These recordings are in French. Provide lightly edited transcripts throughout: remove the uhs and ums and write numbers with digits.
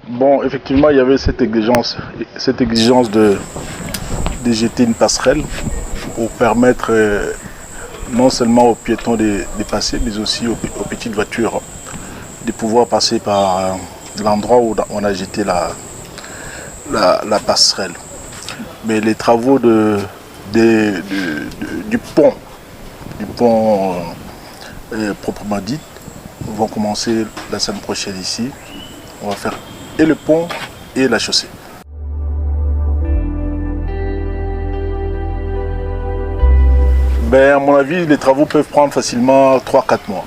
Bon, effectivement, il y avait cette exigence de jeter une passerelle pour permettre non seulement aux piétons de passer, mais aussi aux petites voitures de pouvoir passer par l'endroit où on a jeté la passerelle. Mais les travaux du pont proprement dit, vont commencer la semaine prochaine ici. On va faire et le pont et la chaussée. Ben, à mon avis, les travaux peuvent prendre facilement 3-4 mois.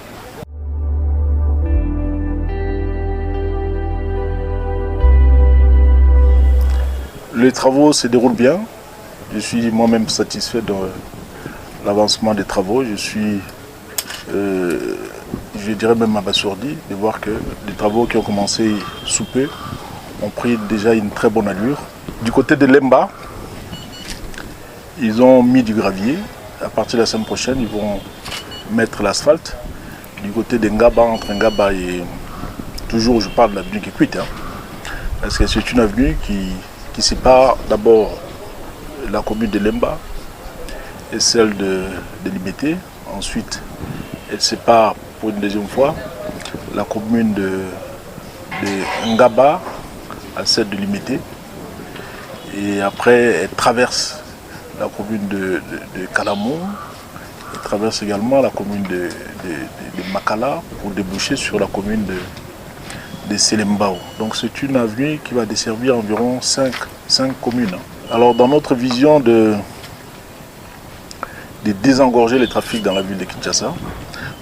Les travaux se déroulent bien. Je suis moi-même satisfait de l'avancement des travaux. Je suis, je dirais même abasourdi de voir que les travaux qui ont commencé sous peu ont pris déjà une très bonne allure. Du côté de Lemba, ils ont mis du gravier. À partir de la semaine prochaine, ils vont mettre l'asphalte. Du côté de Ngaba, entre Ngaba et... Toujours, je parle de l'avenue Kikwit, parce que c'est une avenue qui sépare d'abord la commune de Lemba et celle de Libété. Ensuite, elle sépare pour une deuxième fois la commune de Ngaba à celle de Limité. Et après, elle traverse la commune de Kalamou. Elle traverse également la commune de Makala pour déboucher sur la commune de Selembao. Donc c'est une avenue qui va desservir environ 5 communes. Alors dans notre vision de désengorger le trafic dans la ville de Kinshasa,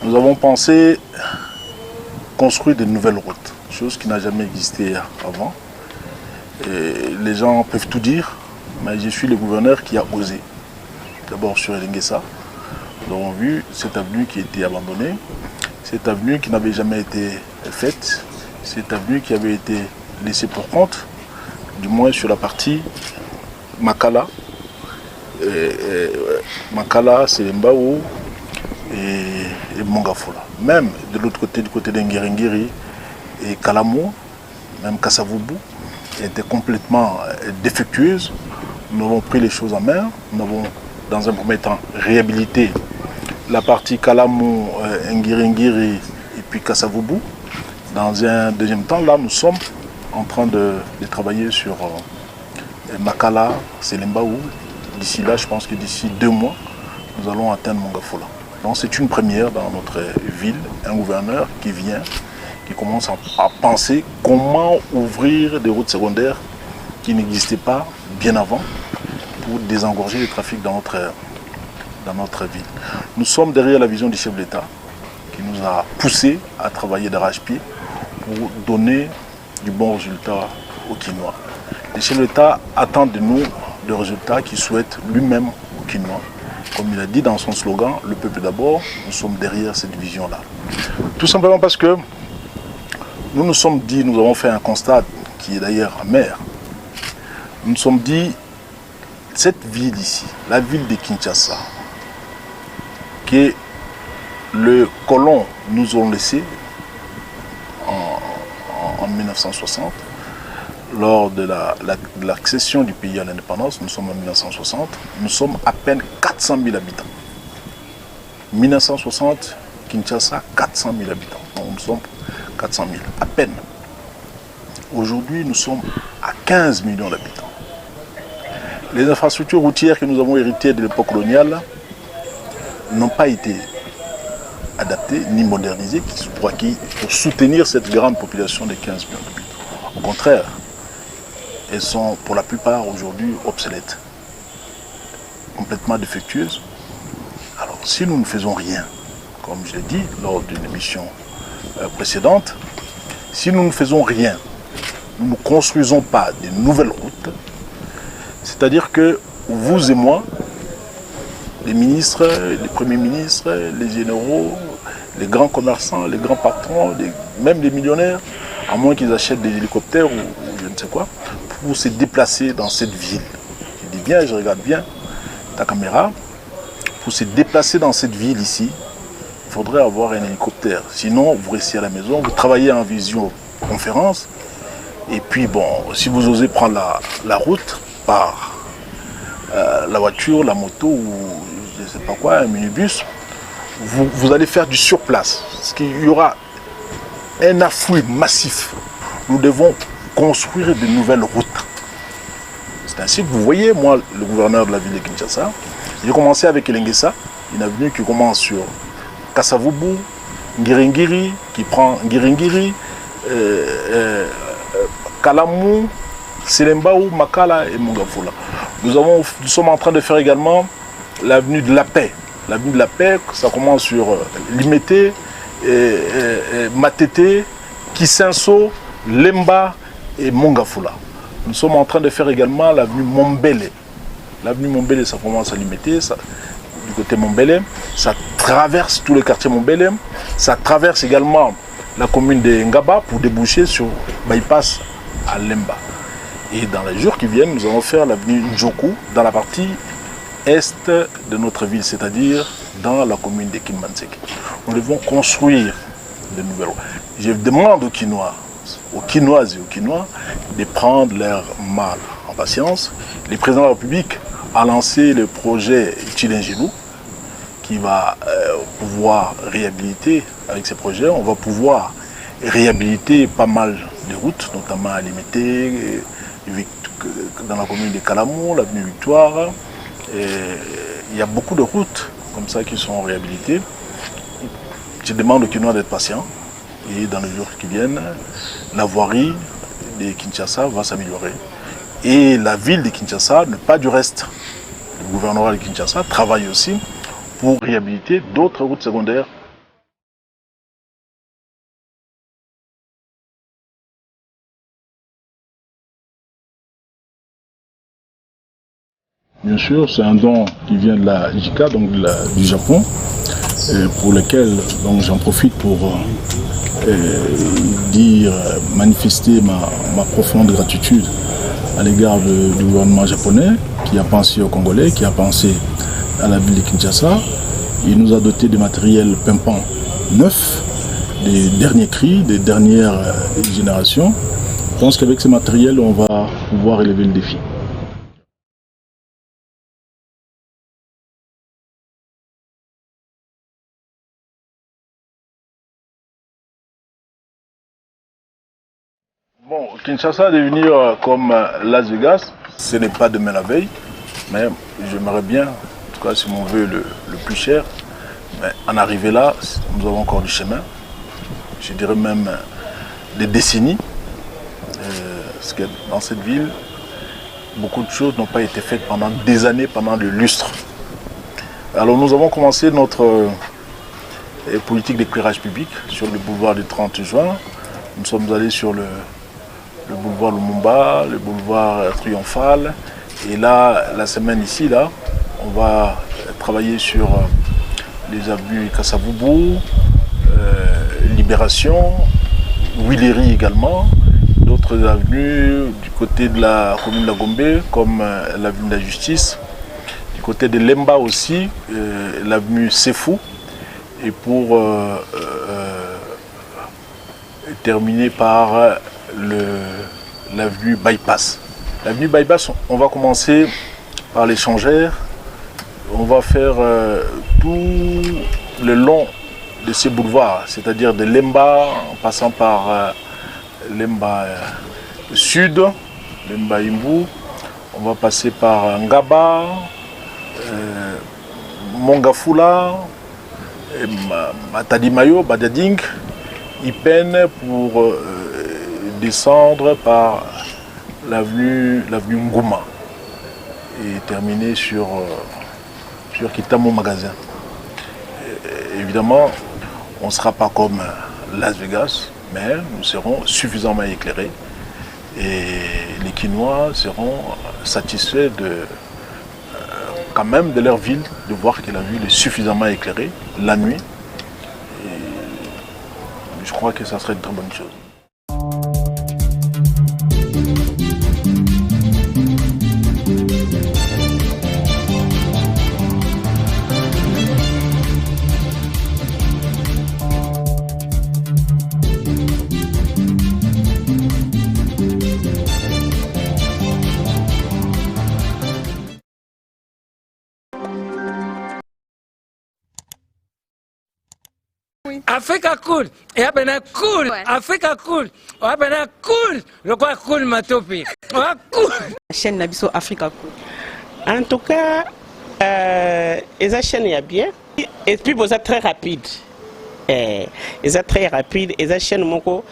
nous avons pensé construire de nouvelles routes, chose qui n'a jamais existé avant. Et les gens peuvent tout dire, mais je suis le gouverneur qui a osé. D'abord sur Elenguessa, nous avons vu cette avenue qui était abandonnée, cette avenue qui n'avait jamais été faite, cette avenue qui avait été laissée pour compte, du moins sur la partie Makala, Makala, Selembao et Mongafola. Même de l'autre côté, du côté d'Ngiringiri et Kalamou, même Kassavubu, était complètement défectueuse. Nous avons pris les choses en main. Nous avons, dans un premier temps, réhabilité la partie Kalamou, Ngiringiri et puis Kassavubu. Dans un deuxième temps, là, nous sommes en train de travailler sur Makala, Selembao. D'ici là, je pense que d'ici 2 mois, nous allons atteindre Mongafola. Donc c'est une première dans notre ville, un gouverneur qui vient, qui commence à penser comment ouvrir des routes secondaires qui n'existaient pas bien avant pour désengorger le trafic dans notre ville. Nous sommes derrière la vision du chef de l'État qui nous a poussés à travailler d'arrache-pied pour donner du bon résultat aux Kinois. Le chef de l'État attend de nous le résultat qu'il souhaite lui-même aux Kinois. Comme il a dit dans son slogan, le peuple d'abord, nous sommes derrière cette vision-là. Tout simplement parce que nous nous sommes dit, nous avons fait un constat qui est d'ailleurs amer. Nous nous sommes dit, cette ville ici, la ville de Kinshasa, que les colons nous ont laissé en 1960, lors de l'accession du pays à l'indépendance, nous sommes en 1960, nous sommes à peine 400 000 habitants. 1960, Kinshasa, 400 000 habitants. Donc nous sommes 400 000, à peine. Aujourd'hui, nous sommes à 15 millions d'habitants. Les infrastructures routières que nous avons héritées de l'époque coloniale n'ont pas été adaptées ni modernisées pour soutenir cette grande population de 15 millions d'habitants. Au contraire, elles sont pour la plupart aujourd'hui obsolètes, complètement défectueuses. Alors si nous ne faisons rien, comme je l'ai dit lors d'une émission précédente, si nous ne faisons rien, nous ne construisons pas de nouvelles routes, c'est-à-dire que vous et moi, les ministres, les premiers ministres, les généraux, les grands commerçants, les grands patrons, même les millionnaires, à moins qu'ils achètent des hélicoptères ou je ne sais quoi, pour se déplacer dans cette ville. Je dis bien, je regarde bien ta caméra, pour se déplacer dans cette ville ici, il faudrait avoir un hélicoptère. Sinon, vous restez à la maison, vous travaillez en visioconférence Et puis bon, si vous osez prendre la route par la voiture, la moto ou je ne sais pas quoi, un minibus, vous allez faire du surplace. Parce qu'il y aura un afflux massif. Nous devons construire de nouvelles routes. C'est ainsi que vous voyez, moi, le gouverneur de la ville de Kinshasa, j'ai commencé avec Elengesa, une avenue qui commence sur Kasavubu, Ngiringiri, qui prend Ngiringiri, Kalamu, Selembaou, Makala et Mongafula. Nous sommes en train de faire également l'avenue de la Paix. L'avenue de la Paix, ça commence sur Limete, Matete, Kisenso, Lemba et Mongafula. Nous sommes en train de faire également l'avenue Mombele. L'avenue Mombele, ça commence à Limete, du côté Mombele. Ça traverse tout le quartier Mombele. Ça traverse également la commune de Ngaba pour déboucher sur bypass à Lemba. Et dans les jours qui viennent, nous allons faire l'avenue Njoku dans la partie est de notre ville, c'est-à-dire dans la commune de Kimbanseke. Nous devons construire de nouvelles routes. Je demande aux Kinoises et aux Kinois de prendre leur mal en patience. Le président de la République a lancé le projet Chilengilou qui va pouvoir réhabiliter, avec ces projets, on va pouvoir réhabiliter pas mal de routes, notamment à Limité, dans la commune de Kalamu, l'avenue Victoire. Il y a beaucoup de routes comme ça qui sont réhabilitées. Je demande aux Kinois d'être patients et dans les jours qui viennent, la voirie de Kinshasa va s'améliorer. Et la ville de Kinshasa, pas du reste, le gouvernement de Kinshasa travaille aussi pour réhabiliter d'autres routes secondaires. Bien sûr, c'est un don qui vient de la JICA, donc du Japon, pour lequel j'en profite pour manifester ma profonde gratitude à l'égard du gouvernement japonais qui a pensé aux Congolais, qui a pensé à la ville de Kinshasa. Il nous a doté de matériel pimpant neuf, des derniers cris, des dernières générations. Je pense qu'avec ce matériel, on va pouvoir élever le défi. Bon, Kinshasa devenir comme Las Vegas, ce n'est pas demain la veille, mais j'aimerais bien, en tout cas c'est mon vœu le plus cher, mais en arriver là, nous avons encore du chemin, je dirais même des décennies, parce que dans cette ville, beaucoup de choses n'ont pas été faites pendant des années, pendant des lustres. Alors nous avons commencé notre politique d'éclairage public sur le boulevard du 30 juin, nous sommes allés sur le boulevard Lumumba, le boulevard Triomphal. Et là, la semaine ici, là, on va travailler sur les avenues Kasavubu, Libération, Willery également, d'autres avenues du côté de la commune de la Gombe, comme l'avenue de la Justice, du côté de Lemba aussi, l'avenue Sefou, et pour terminer par l'avenue Bypass. L'avenue Bypass, on va commencer par l'échangère. On va faire tout le long de ces boulevards, c'est-à-dire de Lemba, en passant par Lemba Sud, Lemba Imbu. On va passer par Ngaba, Mongafula, Matadimayo, Badading, Ipen pour descendre par l'avenue Ngouma et terminer sur Kitamo Magasin. Évidemment, on ne sera pas comme Las Vegas, mais nous serons suffisamment éclairés et les Kinois seront satisfaits quand même de leur ville, de voir que la ville est suffisamment éclairée la nuit. Et je crois que ça serait une très bonne chose. Africa cool. Et après cool. Africa cool. Après cool. Le quoi cool matopi. Cool. La chaîne Nabiso Africa cool. En tout cas, les chaînes y a bien. Et puis vous êtes très rapide. Ils sont très rapides. Les chaînes moko,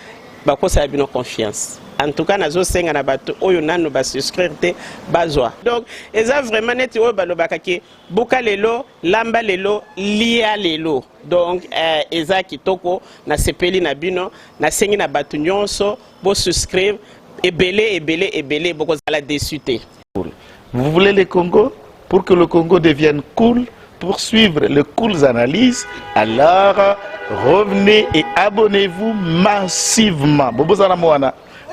bako ça a bien confiance. En tout cas, nazo senga na bato oyo nanu ba souscrire te bazwa. Donc, ils ont vraiment neti oyo balobaka ke buka lelo, lamba lelo, lia lelo. Donc, ils ont kitoko na sepeli na bino, na sengi na bato nyonso bo souscrire ebele boko zala déçuté. Vous voulez le Congo? Pour que le Congo devienne cool, pour suivre les cool analyses, alors revenez et abonnez-vous massivement.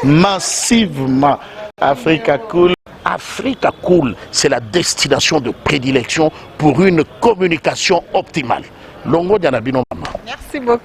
Massivement. Africa Cool. Africa Cool, c'est la destination de prédilection pour une communication optimale. Longo Dianabino Mama. Merci beaucoup.